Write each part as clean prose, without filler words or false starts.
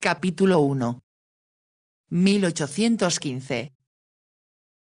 Capítulo 1. 1815.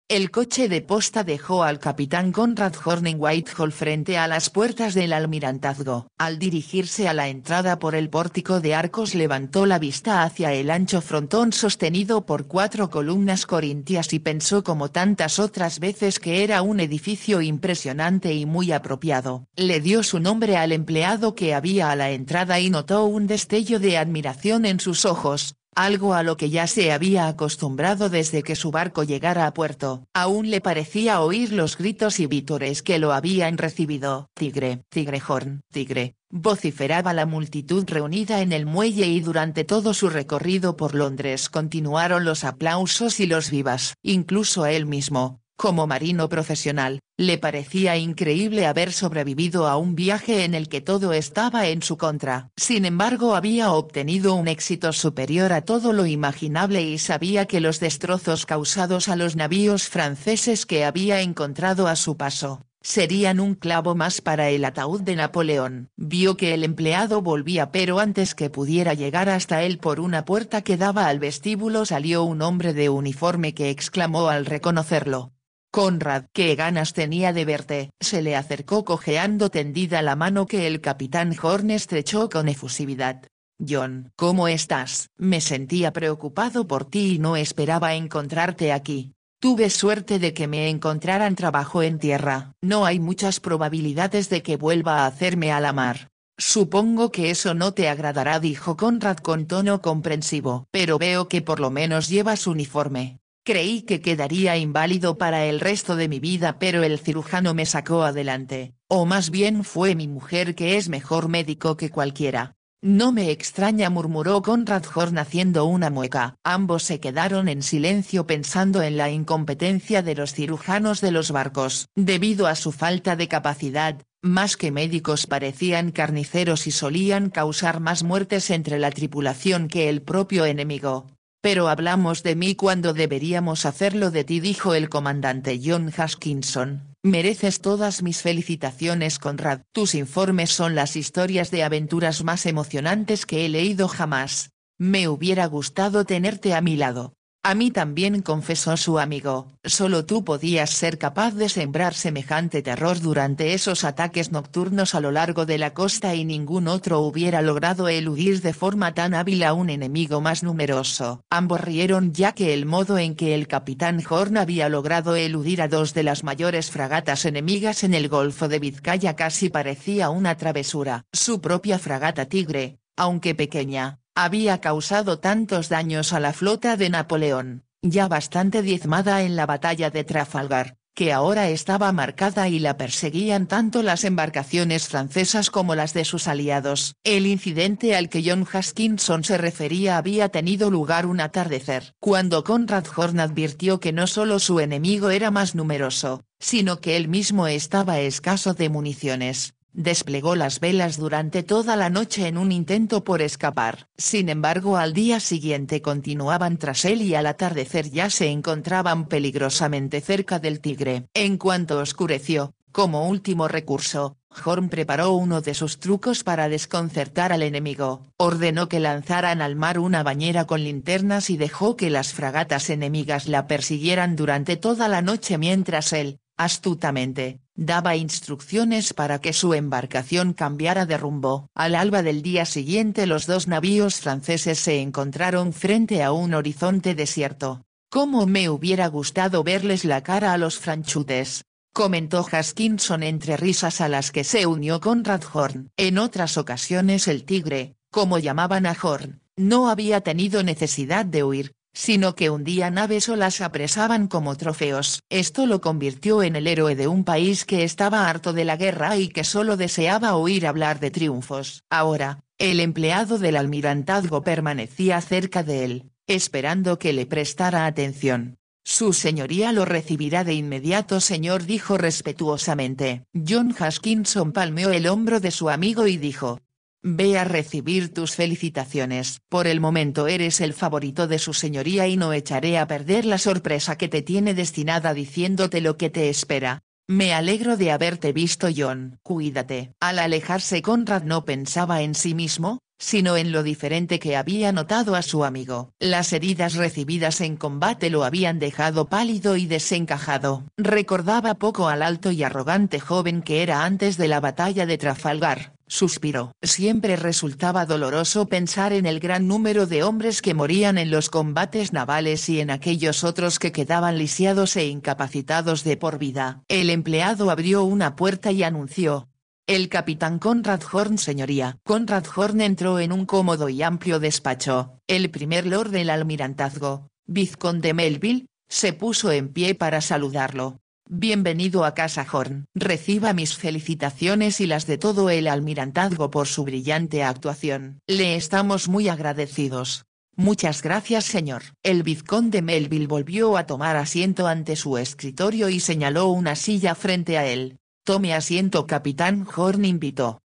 El coche de posta dejó al capitán Conrad Horn en Whitehall frente a las puertas del almirantazgo. Al dirigirse a la entrada por el pórtico de arcos levantó la vista hacia el ancho frontón sostenido por 4 columnas corintias y pensó como tantas otras veces que era un edificio impresionante y muy apropiado. Le dio su nombre al empleado que había a la entrada y notó un destello de admiración en sus ojos. Algo a lo que ya se había acostumbrado desde que su barco llegara a puerto. Aún le parecía oír los gritos y vítores que lo habían recibido. Tigre, tigre Horn, tigre, vociferaba la multitud reunida en el muelle y durante todo su recorrido por Londres continuaron los aplausos y los vivas. Incluso a él mismo, como marino profesional, le parecía increíble haber sobrevivido a un viaje en el que todo estaba en su contra. Sin embargo, había obtenido un éxito superior a todo lo imaginable y sabía que los destrozos causados a los navíos franceses que había encontrado a su paso serían un clavo más para el ataúd de Napoleón. Vio que el empleado volvía, pero antes que pudiera llegar hasta él por una puerta que daba al vestíbulo salió un hombre de uniforme que exclamó al reconocerlo: «Conrad, qué ganas tenía de verte». Se le acercó cojeando tendida la mano que el capitán Horn estrechó con efusividad. «John, ¿cómo estás? Me sentía preocupado por ti y no esperaba encontrarte aquí. Tuve suerte de que me encontraran trabajo en tierra. No hay muchas probabilidades de que vuelva a hacerme a la mar». «Supongo que eso no te agradará», dijo Conrad con tono comprensivo. «Pero veo que por lo menos llevas uniforme. Creí que quedaría inválido para el resto de mi vida, pero el cirujano me sacó adelante, o más bien fue mi mujer, que es mejor médico que cualquiera». «No me extraña», murmuró Conrad Horn haciendo una mueca. Ambos se quedaron en silencio pensando en la incompetencia de los cirujanos de los barcos. Debido a su falta de capacidad, más que médicos parecían carniceros y solían causar más muertes entre la tripulación que el propio enemigo. «Pero hablamos de mí cuando deberíamos hacerlo de ti», dijo el comandante John Haskinson. «Mereces todas mis felicitaciones, Conrad. Tus informes son las historias de aventuras más emocionantes que he leído jamás. Me hubiera gustado tenerte a mi lado». «A mí también», confesó su amigo. «Solo tú podías ser capaz de sembrar semejante terror durante esos ataques nocturnos a lo largo de la costa y ningún otro hubiera logrado eludir de forma tan hábil a un enemigo más numeroso». Ambos rieron, ya que el modo en que el capitán Horn había logrado eludir a 2 de las mayores fragatas enemigas en el Golfo de Vizcaya casi parecía una travesura. Su propia fragata Tigre, aunque pequeña, había causado tantos daños a la flota de Napoleón, ya bastante diezmada en la batalla de Trafalgar, que ahora estaba marcada y la perseguían tanto las embarcaciones francesas como las de sus aliados. El incidente al que John Haskinson se refería había tenido lugar un atardecer, cuando Conrad Horn advirtió que no solo su enemigo era más numeroso, sino que él mismo estaba escaso de municiones. Desplegó las velas durante toda la noche en un intento por escapar. Sin embargo, al día siguiente continuaban tras él y al atardecer ya se encontraban peligrosamente cerca del Tigre. En cuanto oscureció, como último recurso, Horn preparó uno de sus trucos para desconcertar al enemigo. Ordenó que lanzaran al mar una bañera con linternas y dejó que las fragatas enemigas la persiguieran durante toda la noche mientras él, astutamente, daba instrucciones para que su embarcación cambiara de rumbo. Al alba del día siguiente los 2 navíos franceses se encontraron frente a un horizonte desierto. «Cómo me hubiera gustado verles la cara a los franchutes», comentó Haskinson entre risas a las que se unió Conrad Horn. En otras ocasiones el Tigre, como llamaban a Horn, no había tenido necesidad de huir, sino que hundía naves o las apresaban como trofeos. Esto lo convirtió en el héroe de un país que estaba harto de la guerra y que solo deseaba oír hablar de triunfos. Ahora, el empleado del almirantazgo permanecía cerca de él, esperando que le prestara atención. «Su señoría lo recibirá de inmediato, señor», dijo respetuosamente. John Haskinson palmeó el hombro de su amigo y dijo: «Ve a recibir tus felicitaciones. Por el momento eres el favorito de su señoría y no echaré a perder la sorpresa que te tiene destinada diciéndote lo que te espera. Me alegro de haberte visto, John. Cuídate». Al alejarse Conrad no pensaba en sí mismo, sino en lo diferente que había notado a su amigo. Las heridas recibidas en combate lo habían dejado pálido y desencajado. Recordaba poco al alto y arrogante joven que era antes de la batalla de Trafalgar. Suspiró. Siempre resultaba doloroso pensar en el gran número de hombres que morían en los combates navales y en aquellos otros que quedaban lisiados e incapacitados de por vida. El empleado abrió una puerta y anunció: «El capitán Conrad Horn, señoría». Conrad Horn entró en un cómodo y amplio despacho. El primer lord del almirantazgo, vizconde Melville, se puso en pie para saludarlo. «Bienvenido a casa Horn. Reciba mis felicitaciones y las de todo el almirantazgo por su brillante actuación. Le estamos muy agradecidos». «Muchas gracias, señor». El vizconde Melville volvió a tomar asiento ante su escritorio y señaló una silla frente a él. «Tome asiento, capitán», Horn invitó.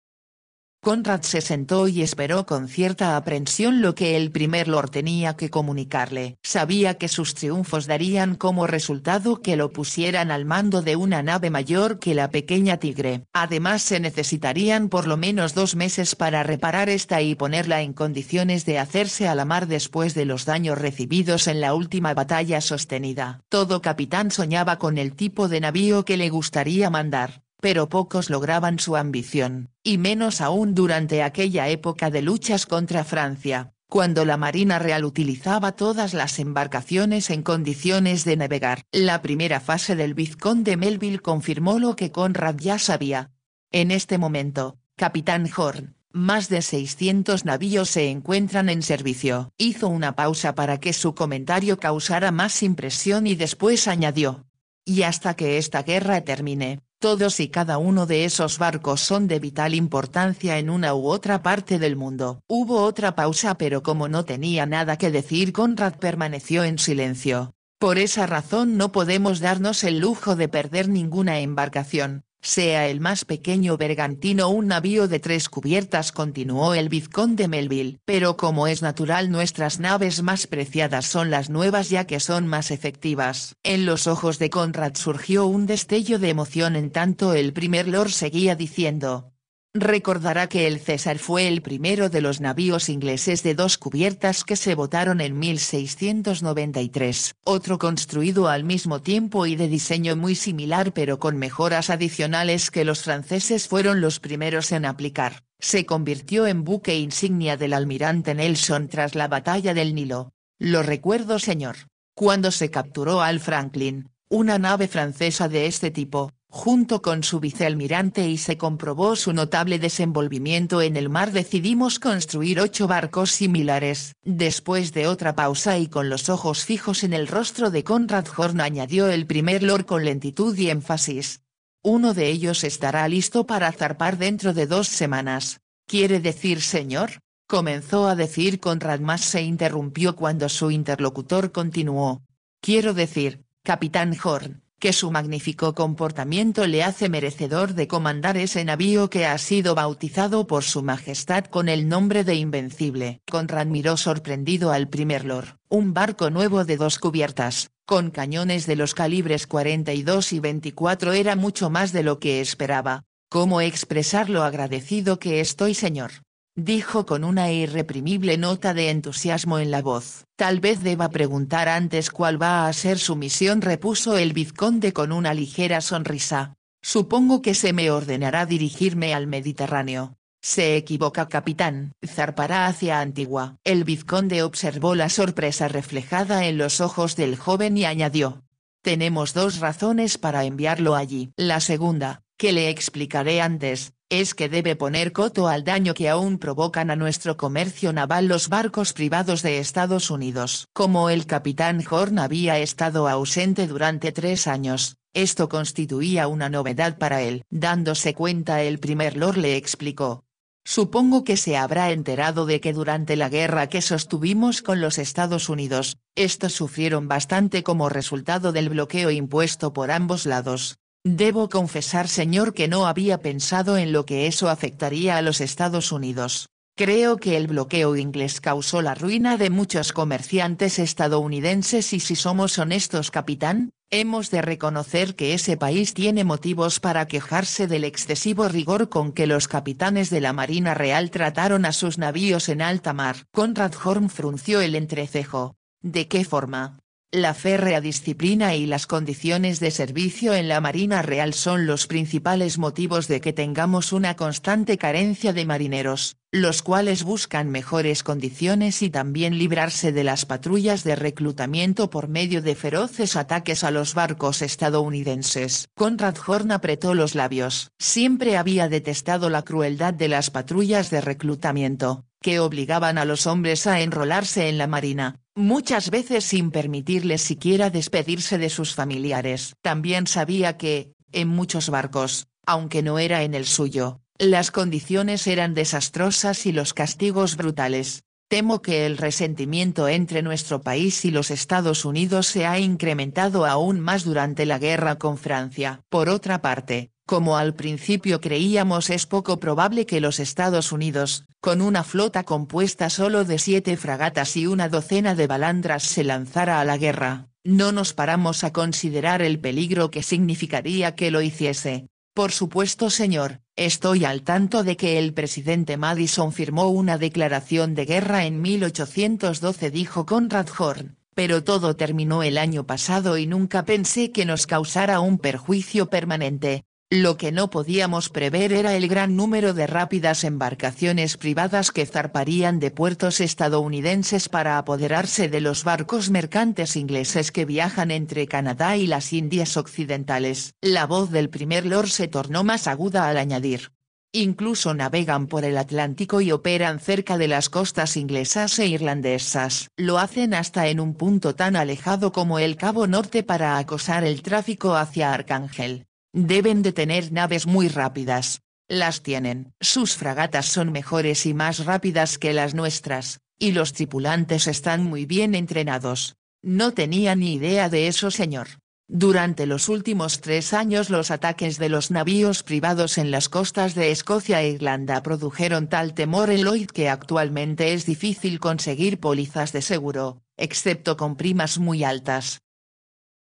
Conrad se sentó y esperó con cierta aprensión lo que el primer lord tenía que comunicarle. Sabía que sus triunfos darían como resultado que lo pusieran al mando de una nave mayor que la pequeña Tigre. Además se necesitarían por lo menos 2 meses para reparar esta y ponerla en condiciones de hacerse a la mar después de los daños recibidos en la última batalla sostenida. Todo capitán soñaba con el tipo de navío que le gustaría mandar, pero pocos lograban su ambición, y menos aún durante aquella época de luchas contra Francia, cuando la Marina Real utilizaba todas las embarcaciones en condiciones de navegar. La primera fase del vizconde Melville confirmó lo que Conrad ya sabía. «En este momento, capitán Horn, más de 600 navíos se encuentran en servicio». Hizo una pausa para que su comentario causara más impresión y después añadió: «Y hasta que esta guerra termine, todos y cada uno de esos barcos son de vital importancia en una u otra parte del mundo». Hubo otra pausa, pero como no tenía nada que decir, Conrad permaneció en silencio. «Por esa razón no podemos darnos el lujo de perder ninguna embarcación, sea el más pequeño bergantino o un navío de 3 cubiertas», continuó el vizconde Melville. «Pero como es natural, nuestras naves más preciadas son las nuevas, ya que son más efectivas». En los ojos de Conrad surgió un destello de emoción en tanto el primer lord seguía diciendo: «Recordará que el César fue el primero de los navíos ingleses de 2 cubiertas que se botaron en 1693. Otro construido al mismo tiempo y de diseño muy similar pero con mejoras adicionales que los franceses fueron los primeros en aplicar, se convirtió en buque insignia del almirante Nelson tras la batalla del Nilo». «Lo recuerdo, señor. Cuando se capturó al Franklin, una nave francesa de este tipo, junto con su vicealmirante, y se comprobó su notable desenvolvimiento en el mar, decidimos construir 8 barcos similares». Después de otra pausa y con los ojos fijos en el rostro de Conrad Horn, añadió el primer lord con lentitud y énfasis: «Uno de ellos estará listo para zarpar dentro de 2 semanas». «¿Quiere decir, señor?», comenzó a decir Conrad, mas se interrumpió cuando su interlocutor continuó: «Quiero decir, capitán Horn, que su magnífico comportamiento le hace merecedor de comandar ese navío que ha sido bautizado por su majestad con el nombre de Invencible». Conrad miró sorprendido al primer lord. Un barco nuevo de 2 cubiertas, con cañones de los calibres 42 y 24, era mucho más de lo que esperaba. «¿Cómo expresar lo agradecido que estoy, señor?», dijo con una irreprimible nota de entusiasmo en la voz. «Tal vez deba preguntar antes cuál va a ser su misión», repuso el vizconde con una ligera sonrisa. «Supongo que se me ordenará dirigirme al Mediterráneo». «Se equivoca, capitán. Zarpará hacia Antigua». El vizconde observó la sorpresa reflejada en los ojos del joven y añadió: «Tenemos 2 razones para enviarlo allí. La segunda, que le explicaré antes, es que debe poner coto al daño que aún provocan a nuestro comercio naval los barcos privados de Estados Unidos». Como el capitán Horn había estado ausente durante 3 años, esto constituía una novedad para él. Dándose cuenta, el primer lord le explicó: «Supongo que se habrá enterado de que durante la guerra que sostuvimos con los Estados Unidos, estos sufrieron bastante como resultado del bloqueo impuesto por ambos lados. Debo confesar, señor, que no había pensado en lo que eso afectaría a los Estados Unidos. Creo que el bloqueo inglés causó la ruina de muchos comerciantes estadounidenses y si somos honestos capitán, hemos de reconocer que ese país tiene motivos para quejarse del excesivo rigor con que los capitanes de la Marina Real trataron a sus navíos en alta mar. Conrad Horn frunció el entrecejo. ¿De qué forma? La férrea disciplina y las condiciones de servicio en la Marina Real son los principales motivos de que tengamos una constante carencia de marineros, los cuales buscan mejores condiciones y también librarse de las patrullas de reclutamiento por medio de feroces ataques a los barcos estadounidenses. Conrad Horn apretó los labios. Siempre había detestado la crueldad de las patrullas de reclutamiento, que obligaban a los hombres a enrolarse en la marina, muchas veces sin permitirles siquiera despedirse de sus familiares. También sabía que, en muchos barcos, aunque no era en el suyo, las condiciones eran desastrosas y los castigos brutales. Temo que el resentimiento entre nuestro país y los Estados Unidos se ha incrementado aún más durante la guerra con Francia. Por otra parte, como al principio creíamos es poco probable que los Estados Unidos, con una flota compuesta solo de 7 fragatas y una docena de balandras se lanzara a la guerra, no nos paramos a considerar el peligro que significaría que lo hiciese. Por supuesto señor, estoy al tanto de que el presidente Madison firmó una declaración de guerra en 1812 dijo Conrad Horn, pero todo terminó el año pasado y nunca pensé que nos causara un perjuicio permanente. Lo que no podíamos prever era el gran número de rápidas embarcaciones privadas que zarparían de puertos estadounidenses para apoderarse de los barcos mercantes ingleses que viajan entre Canadá y las Indias Occidentales. La voz del primer lord se tornó más aguda al añadir. Incluso navegan por el Atlántico y operan cerca de las costas inglesas e irlandesas. Lo hacen hasta en un punto tan alejado como el Cabo Norte para acosar el tráfico hacia Arcángel. Deben de tener naves muy rápidas. Las tienen. Sus fragatas son mejores y más rápidas que las nuestras, y los tripulantes están muy bien entrenados. No tenía ni idea de eso señor. Durante los últimos 3 años los ataques de los navíos privados en las costas de Escocia e Irlanda produjeron tal temor en Lloyd que actualmente es difícil conseguir pólizas de seguro, excepto con primas muy altas.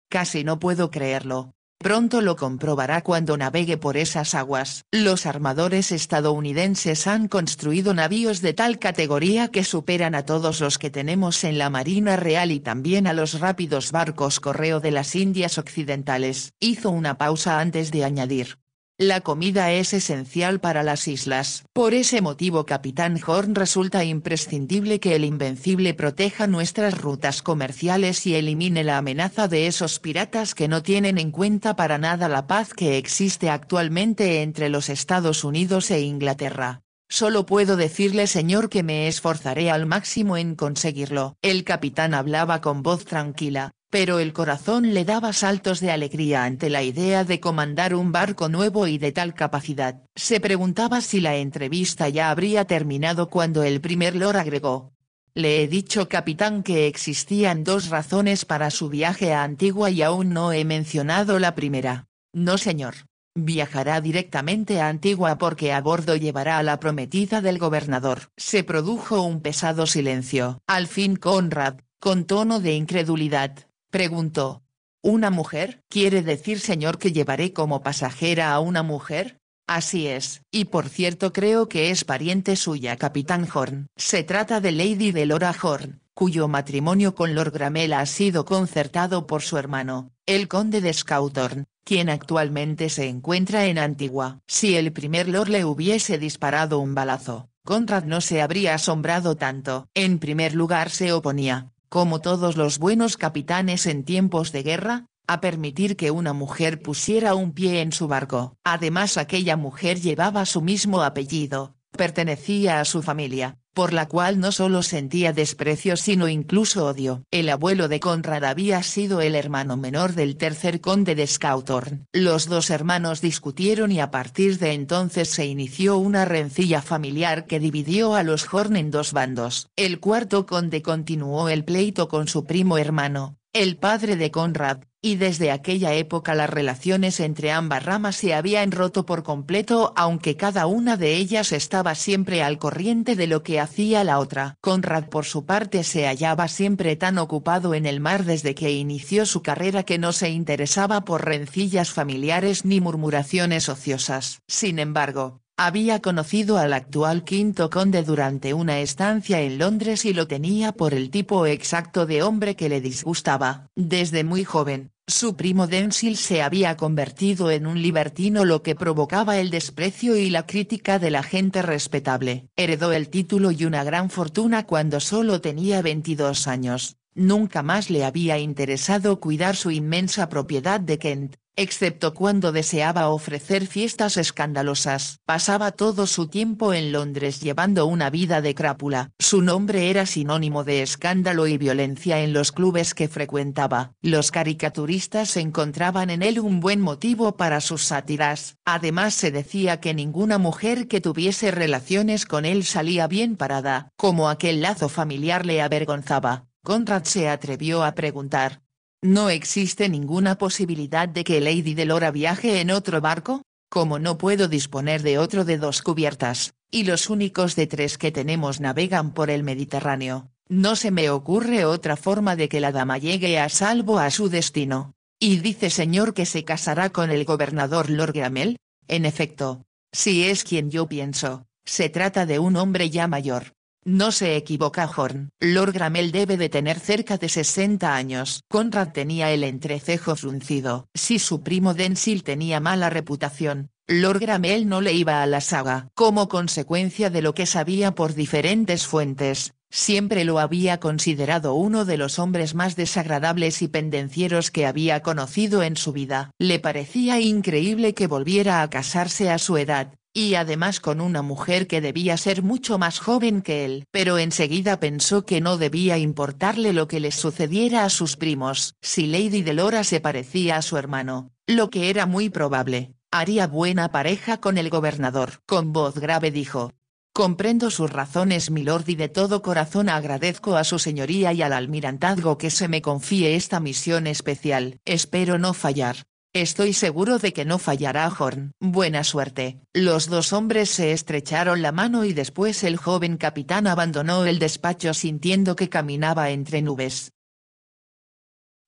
Casi no puedo creerlo. Pronto lo comprobará cuando navegue por esas aguas. Los armadores estadounidenses han construido navíos de tal categoría que superan a todos los que tenemos en la Marina Real y también a los rápidos barcos correo de las Indias Occidentales. Hizo una pausa antes de añadir. La comida es esencial para las islas. Por ese motivo Capitán Horn resulta imprescindible que el Invencible proteja nuestras rutas comerciales y elimine la amenaza de esos piratas que no tienen en cuenta para nada la paz que existe actualmente entre los Estados Unidos e Inglaterra. Solo puedo decirle señor que me esforzaré al máximo en conseguirlo. El capitán hablaba con voz tranquila, pero el corazón le daba saltos de alegría ante la idea de comandar un barco nuevo y de tal capacidad. Se preguntaba si la entrevista ya habría terminado cuando el primer lord agregó. Le he dicho capitán que existían 2 razones para su viaje a Antigua y aún no he mencionado la primera. No señor. Viajará directamente a Antigua porque a bordo llevará a la prometida del gobernador. Se produjo un pesado silencio. Al fin Conrad, con tono de incredulidad, preguntó. ¿Una mujer? ¿Quiere decir señor que llevaré como pasajera a una mujer? Así es. Y por cierto creo que es pariente suya Capitán Horn. Se trata de Lady Delora Horn, cuyo matrimonio con Lord Gramel ha sido concertado por su hermano, el conde de Skautorn, quien actualmente se encuentra en Antigua. Si el primer lord le hubiese disparado un balazo, Conrad no se habría asombrado tanto. En primer lugar se oponía, como todos los buenos capitanes en tiempos de guerra, a permitir que una mujer pusiera un pie en su barco. Además aquella mujer llevaba su mismo apellido, pertenecía a su familia, por la cual no solo sentía desprecio sino incluso odio. El abuelo de Conrad había sido el hermano menor del tercer conde de Skautorn. Los 2 hermanos discutieron y a partir de entonces se inició una rencilla familiar que dividió a los Horn en 2 bandos. El cuarto conde continuó el pleito con su primo hermano, el padre de Conrad, y desde aquella época las relaciones entre ambas ramas se habían roto por completo, aunque cada una de ellas estaba siempre al corriente de lo que hacía la otra. Conrad por su parte se hallaba siempre tan ocupado en el mar desde que inició su carrera que no se interesaba por rencillas familiares ni murmuraciones ociosas. Sin embargo, había conocido al actual quinto conde durante una estancia en Londres y lo tenía por el tipo exacto de hombre que le disgustaba. Desde muy joven, su primo Denzil se había convertido en un libertino, lo que provocaba el desprecio y la crítica de la gente respetable. Heredó el título y una gran fortuna cuando solo tenía 22 años. Nunca más le había interesado cuidar su inmensa propiedad de Kent, excepto cuando deseaba ofrecer fiestas escandalosas. Pasaba todo su tiempo en Londres llevando una vida de crápula. Su nombre era sinónimo de escándalo y violencia en los clubes que frecuentaba. Los caricaturistas encontraban en él un buen motivo para sus sátiras. Además se decía que ninguna mujer que tuviese relaciones con él salía bien parada. Como aquel lazo familiar le avergonzaba, Conrad se atrevió a preguntar: ¿no existe ninguna posibilidad de que Lady Delora viaje en otro barco? Como no puedo disponer de otro de 2 cubiertas, y los únicos de 3 que tenemos navegan por el Mediterráneo, no se me ocurre otra forma de que la dama llegue a salvo a su destino. ¿Y dice señor que se casará con el gobernador Lord Gramel? En efecto, si es quien yo pienso, se trata de un hombre ya mayor. No se equivoca Horn. Lord Gramel debe de tener cerca de 60 años. Conrad tenía el entrecejo fruncido. Si su primo Denzil tenía mala reputación, Lord Gramel no le iba a la saga. Como consecuencia de lo que sabía por diferentes fuentes, siempre lo había considerado uno de los hombres más desagradables y pendencieros que había conocido en su vida. Le parecía increíble que volviera a casarse a su edad, y además con una mujer que debía ser mucho más joven que él. Pero enseguida pensó que no debía importarle lo que les sucediera a sus primos. Si Lady Delora se parecía a su hermano, lo que era muy probable, haría buena pareja con el gobernador. Con voz grave dijo: comprendo sus razones milord y de todo corazón agradezco a su señoría y al almirantazgo que se me confíe esta misión especial. Espero no fallar. Estoy seguro de que no fallará Horn. Buena suerte. Los 2 hombres se estrecharon la mano y después el joven capitán abandonó el despacho sintiendo que caminaba entre nubes.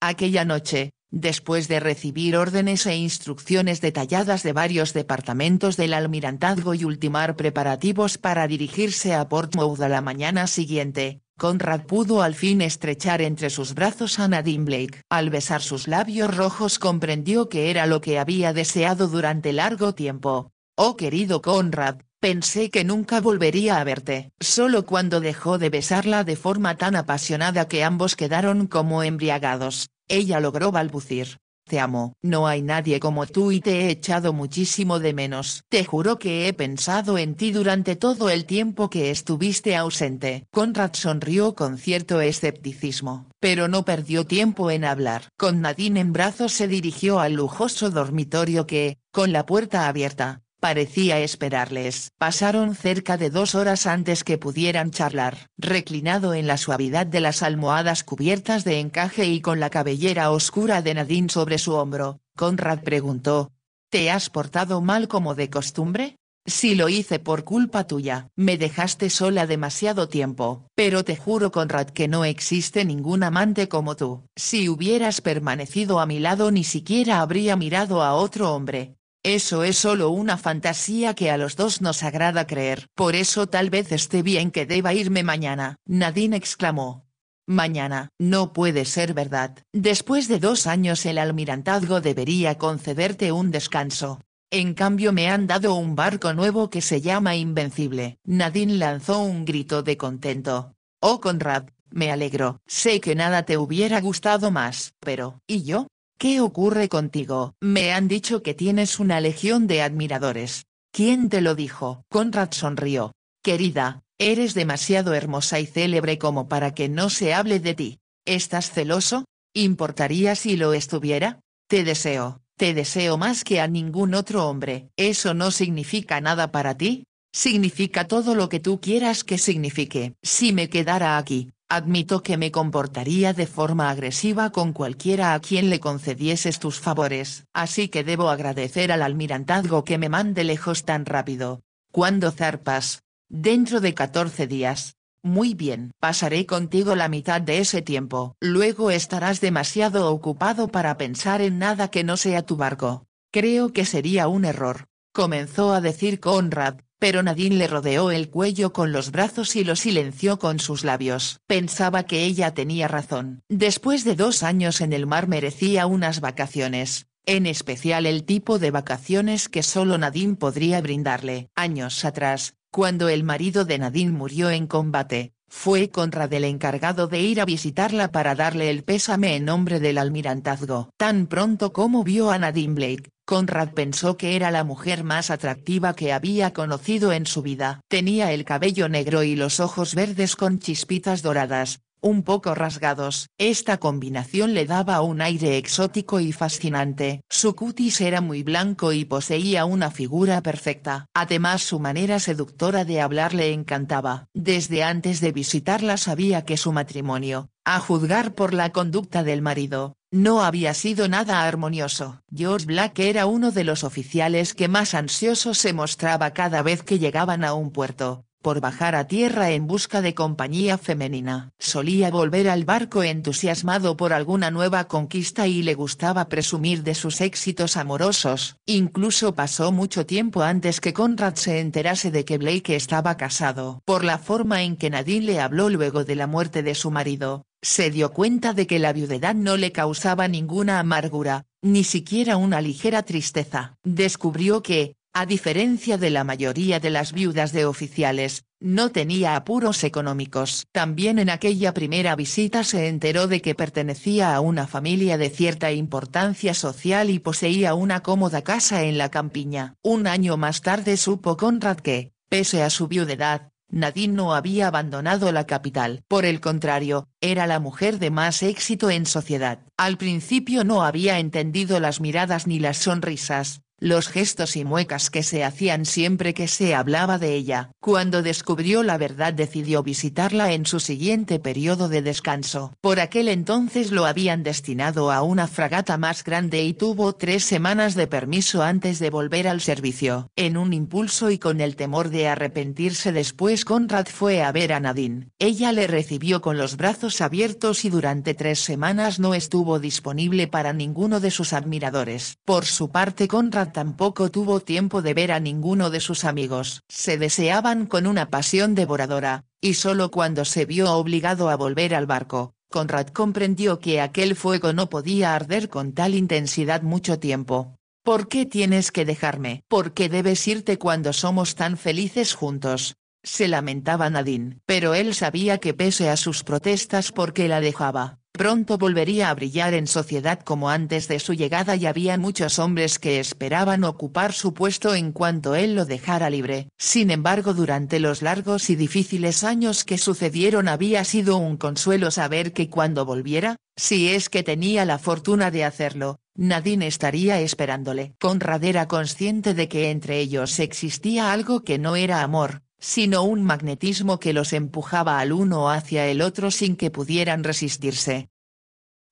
Aquella noche, después de recibir órdenes e instrucciones detalladas de varios departamentos del almirantazgo y ultimar preparativos para dirigirse a Portsmouth a la mañana siguiente, Conrad pudo al fin estrechar entre sus brazos a Nadine Blake. Al besar sus labios rojos comprendió que era lo que había deseado durante largo tiempo. Oh querido Conrad, pensé que nunca volvería a verte. Solo cuando dejó de besarla de forma tan apasionada que ambos quedaron como embriagados, ella logró balbucir: te amo. No hay nadie como tú y te he echado muchísimo de menos. Te juro que he pensado en ti durante todo el tiempo que estuviste ausente. Conrad sonrió con cierto escepticismo, pero no perdió tiempo en hablar. Con Nadine en brazos se dirigió al lujoso dormitorio que, con la puerta abierta, parecía esperarles. Pasaron cerca de 2 horas antes que pudieran charlar. Reclinado en la suavidad de las almohadas cubiertas de encaje y con la cabellera oscura de Nadine sobre su hombro, Conrad preguntó: ¿te has portado mal como de costumbre? Si lo hice por culpa tuya. Me dejaste sola demasiado tiempo. Pero te juro Conrad que no existe ningún amante como tú. Si hubieras permanecido a mi lado ni siquiera habría mirado a otro hombre. Eso es solo una fantasía que a los 2 nos agrada creer. Por eso tal vez esté bien que deba irme mañana. Nadine exclamó. Mañana. No puede ser verdad. Después de 2 años el almirantazgo debería concederte un descanso. En cambio me han dado un barco nuevo que se llama Invencible. Nadine lanzó un grito de contento. Oh Conrad, me alegro. Sé que nada te hubiera gustado más. Pero, ¿y yo? ¿Qué ocurre contigo? Me han dicho que tienes una legión de admiradores. ¿Quién te lo dijo? Conrad sonrió. Querida, eres demasiado hermosa y célebre como para que no se hable de ti. ¿Estás celoso? ¿Importaría si lo estuviera? Te deseo más que a ningún otro hombre. ¿Eso no significa nada para ti? Significa todo lo que tú quieras que signifique. Si me quedara aquí, Admito que me comportaría de forma agresiva con cualquiera a quien le concedieses tus favores, así que debo agradecer al almirantazgo que me mande lejos tan rápido. ¿Cuándo zarpas? Dentro de 14 días. Muy bien. Pasaré contigo la mitad de ese tiempo. Luego estarás demasiado ocupado para pensar en nada que no sea tu barco. Creo que sería un error. Comenzó a decir Conrad, pero Nadine le rodeó el cuello con los brazos y lo silenció con sus labios. Pensaba que ella tenía razón. Después de 2 años en el mar merecía unas vacaciones, en especial el tipo de vacaciones que solo Nadine podría brindarle. Años atrás, cuando el marido de Nadine murió en combate, fue Conrad el encargado de ir a visitarla para darle el pésame en nombre del almirantazgo. Tan pronto como vio a Nadine Blake, Conrad pensó que era la mujer más atractiva que había conocido en su vida. Tenía el cabello negro y los ojos verdes con chispitas doradas, un poco rasgados. Esta combinación le daba un aire exótico y fascinante. Su cutis era muy blanco y poseía una figura perfecta. Además, su manera seductora de hablar le encantaba. Desde antes de visitarla sabía que su matrimonio, a juzgar por la conducta del marido, no había sido nada armonioso. George Black era uno de los oficiales que más ansioso se mostraba cada vez que llegaban a un puerto, por bajar a tierra en busca de compañía femenina. Solía volver al barco entusiasmado por alguna nueva conquista y le gustaba presumir de sus éxitos amorosos. Incluso pasó mucho tiempo antes que Conrad se enterase de que Blake estaba casado. Por la forma en que Nadine le habló luego de la muerte de su marido, se dio cuenta de que la viudedad no le causaba ninguna amargura, ni siquiera una ligera tristeza. Descubrió que, a diferencia de la mayoría de las viudas de oficiales, no tenía apuros económicos. También en aquella primera visita se enteró de que pertenecía a una familia de cierta importancia social y poseía una cómoda casa en la campiña. Un año más tarde supo Conrad que, pese a su viudedad, Nadine no había abandonado la capital. Por el contrario, era la mujer de más éxito en sociedad. Al principio no había entendido las miradas ni las sonrisas, los gestos y muecas que se hacían siempre que se hablaba de ella. Cuando descubrió la verdad decidió visitarla en su siguiente periodo de descanso. Por aquel entonces lo habían destinado a una fragata más grande y tuvo 3 semanas de permiso antes de volver al servicio. En un impulso y con el temor de arrepentirse después, Conrad fue a ver a Nadine. Ella le recibió con los brazos abiertos y durante 3 semanas no estuvo disponible para ninguno de sus admiradores. Por su parte, Conrad tampoco tuvo tiempo de ver a ninguno de sus amigos. Se deseaban con una pasión devoradora, y solo cuando se vio obligado a volver al barco, Conrad comprendió que aquel fuego no podía arder con tal intensidad mucho tiempo. ¿Por qué tienes que dejarme? ¿Por qué debes irte cuando somos tan felices juntos?, se lamentaba Nadine. Pero él sabía que pese a sus protestas porque la dejaba, pronto volvería a brillar en sociedad como antes de su llegada y había muchos hombres que esperaban ocupar su puesto en cuanto él lo dejara libre. Sin embargo, durante los largos y difíciles años que sucedieron había sido un consuelo saber que cuando volviera, si es que tenía la fortuna de hacerlo, Nadine estaría esperándole. Conrad era consciente de que entre ellos existía algo que no era amor, sino un magnetismo que los empujaba al uno hacia el otro sin que pudieran resistirse.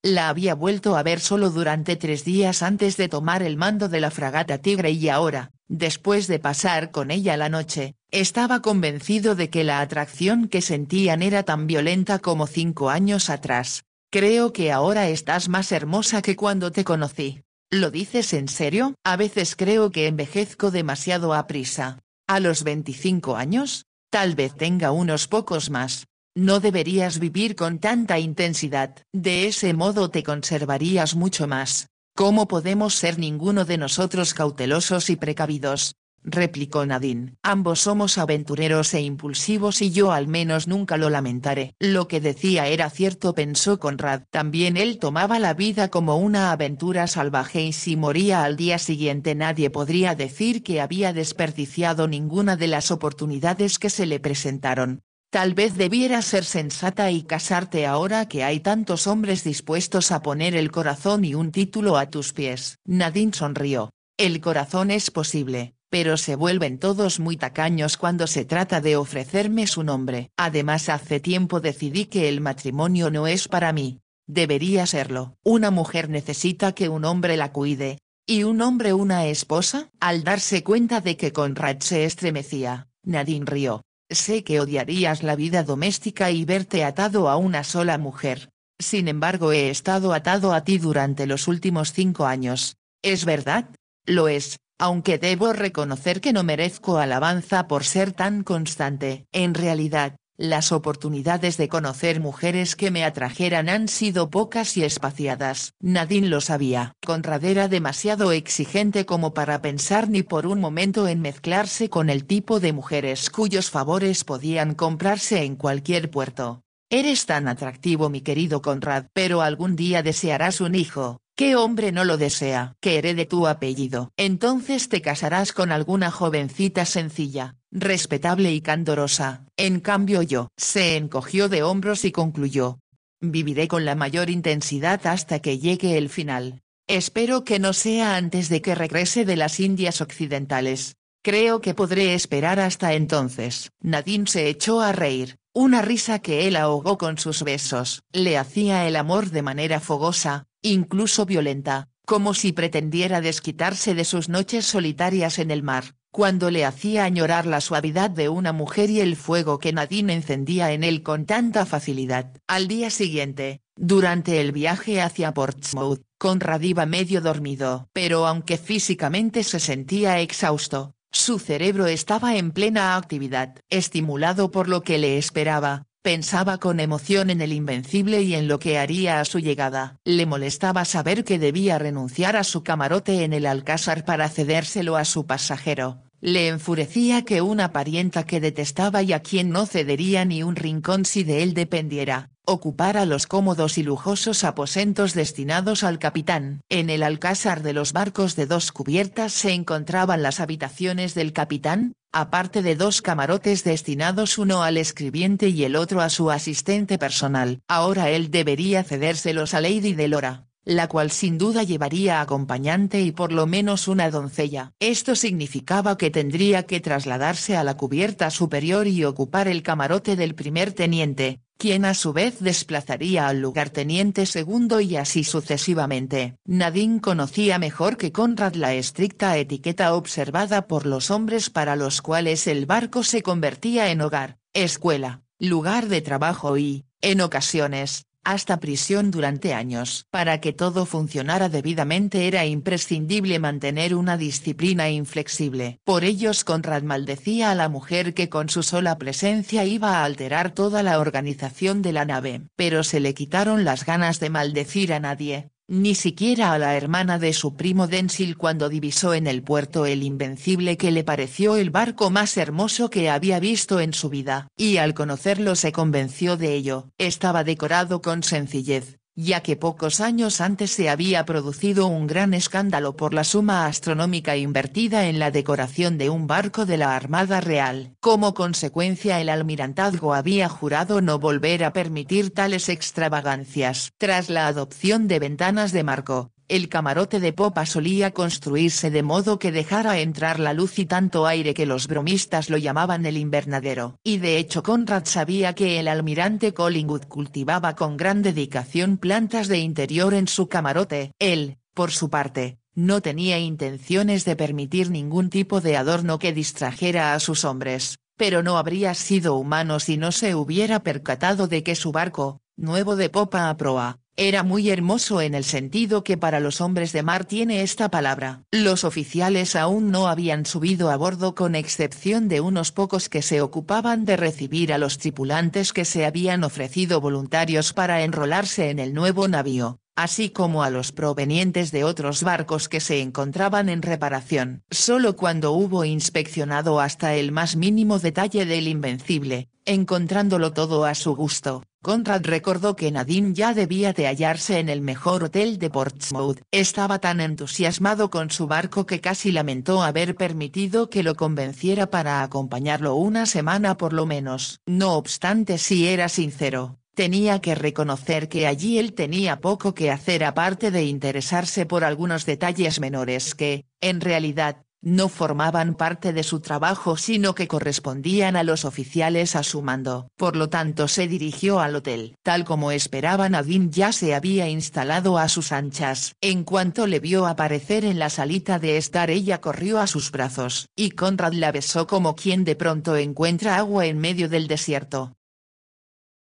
La había vuelto a ver solo durante 3 días antes de tomar el mando de la fragata Tigre y ahora, después de pasar con ella la noche, estaba convencido de que la atracción que sentían era tan violenta como 5 años atrás. Creo que ahora estás más hermosa que cuando te conocí. ¿Lo dices en serio? A veces creo que envejezco demasiado a prisa. ¿A los 25 años? Tal vez tenga unos pocos más. No deberías vivir con tanta intensidad. De ese modo te conservarías mucho más. ¿Cómo podemos ser ninguno de nosotros cautelosos y precavidos?, replicó Nadine. Ambos somos aventureros e impulsivos y yo al menos nunca lo lamentaré. Lo que decía era cierto, pensó Conrad. También él tomaba la vida como una aventura salvaje y si moría al día siguiente nadie podría decir que había desperdiciado ninguna de las oportunidades que se le presentaron. Tal vez debieras ser sensata y casarte ahora que hay tantos hombres dispuestos a poner el corazón y un título a tus pies. Nadine sonrió. El corazón es posible, pero se vuelven todos muy tacaños cuando se trata de ofrecerme su nombre. Además hace tiempo decidí que el matrimonio no es para mí. Debería serlo. Una mujer necesita que un hombre la cuide. ¿Y un hombre una esposa? Al darse cuenta de que Conrad se estremecía, Nadine rió. Sé que odiarías la vida doméstica y verte atado a una sola mujer. Sin embargo he estado atado a ti durante los últimos 5 años. ¿Es verdad? Lo es, aunque debo reconocer que no merezco alabanza por ser tan constante. En realidad, las oportunidades de conocer mujeres que me atrajeran han sido pocas y espaciadas. Nadine lo sabía. Conrad era demasiado exigente como para pensar ni por un momento en mezclarse con el tipo de mujeres cuyos favores podían comprarse en cualquier puerto. Eres tan atractivo mi querido Conrad, pero algún día desearás un hijo. ¿Qué hombre no lo desea? Que herede tu apellido. Entonces te casarás con alguna jovencita sencilla, respetable y candorosa. En cambio yo. Se encogió de hombros y concluyó. Viviré con la mayor intensidad hasta que llegue el final. Espero que no sea antes de que regrese de las Indias Occidentales. Creo que podré esperar hasta entonces. Nadine se echó a reír, una risa que él ahogó con sus besos. Le hacía el amor de manera fogosa, incluso violenta, como si pretendiera desquitarse de sus noches solitarias en el mar, cuando le hacía añorar la suavidad de una mujer y el fuego que Nadine encendía en él con tanta facilidad. Al día siguiente, durante el viaje hacia Portsmouth, Conrad iba medio dormido. Pero aunque físicamente se sentía exhausto, su cerebro estaba en plena actividad. Estimulado por lo que le esperaba, pensaba con emoción en el Invencible y en lo que haría a su llegada. Le molestaba saber que debía renunciar a su camarote en el Alcázar para cedérselo a su pasajero. Le enfurecía que una parienta que detestaba y a quien no cedería ni un rincón si de él dependiera, ocupara los cómodos y lujosos aposentos destinados al capitán. En el Alcázar de los barcos de 2 cubiertas se encontraban las habitaciones del capitán, aparte de 2 camarotes destinados uno al escribiente y el otro a su asistente personal. Ahora él debería cedérselos a Lady Delora, la cual sin duda llevaría acompañante y por lo menos una doncella. Esto significaba que tendría que trasladarse a la cubierta superior y ocupar el camarote del primer teniente, quien a su vez desplazaría al lugarteniente segundo y así sucesivamente. Nadine conocía mejor que Conrad la estricta etiqueta observada por los hombres para los cuales el barco se convertía en hogar, escuela, lugar de trabajo y, en ocasiones, hasta prisión durante años. Para que todo funcionara debidamente era imprescindible mantener una disciplina inflexible. Por ellos Conrad maldecía a la mujer que con su sola presencia iba a alterar toda la organización de la nave. Pero se le quitaron las ganas de maldecir a nadie, ni siquiera a la hermana de su primo Denzil cuando divisó en el puerto el Invencible que le pareció el barco más hermoso que había visto en su vida. Y al conocerlo se convenció de ello. Estaba decorado con sencillez, ya que pocos años antes se había producido un gran escándalo por la suma astronómica invertida en la decoración de un barco de la Armada Real. Como consecuencia el almirantazgo había jurado no volver a permitir tales extravagancias. Tras la adopción de ventanas de marco, el camarote de popa solía construirse de modo que dejara entrar la luz y tanto aire que los bromistas lo llamaban el invernadero. Y de hecho Conrad sabía que el almirante Collingwood cultivaba con gran dedicación plantas de interior en su camarote. Él, por su parte, no tenía intenciones de permitir ningún tipo de adorno que distrajera a sus hombres, pero no habría sido humano si no se hubiera percatado de que su barco, nuevo de popa a proa, era muy hermoso en el sentido que para los hombres de mar tiene esta palabra. Los oficiales aún no habían subido a bordo con excepción de unos pocos que se ocupaban de recibir a los tripulantes que se habían ofrecido voluntarios para enrolarse en el nuevo navío, así como a los provenientes de otros barcos que se encontraban en reparación. Solo cuando hubo inspeccionado hasta el más mínimo detalle del Invencible, encontrándolo todo a su gusto, Conrad recordó que Nadine ya debía de hallarse en el mejor hotel de Portsmouth. Estaba tan entusiasmado con su barco que casi lamentó haber permitido que lo convenciera para acompañarlo una semana por lo menos. No obstante, si era sincero, tenía que reconocer que allí él tenía poco que hacer aparte de interesarse por algunos detalles menores que, en realidad, No formaban parte de su trabajo sino que correspondían a los oficiales a su mando. Por lo tanto se dirigió al hotel. Tal como esperaba, Nadine ya se había instalado a sus anchas. En cuanto le vio aparecer en la salita de estar, ella corrió a sus brazos, y Conrad la besó como quien de pronto encuentra agua en medio del desierto.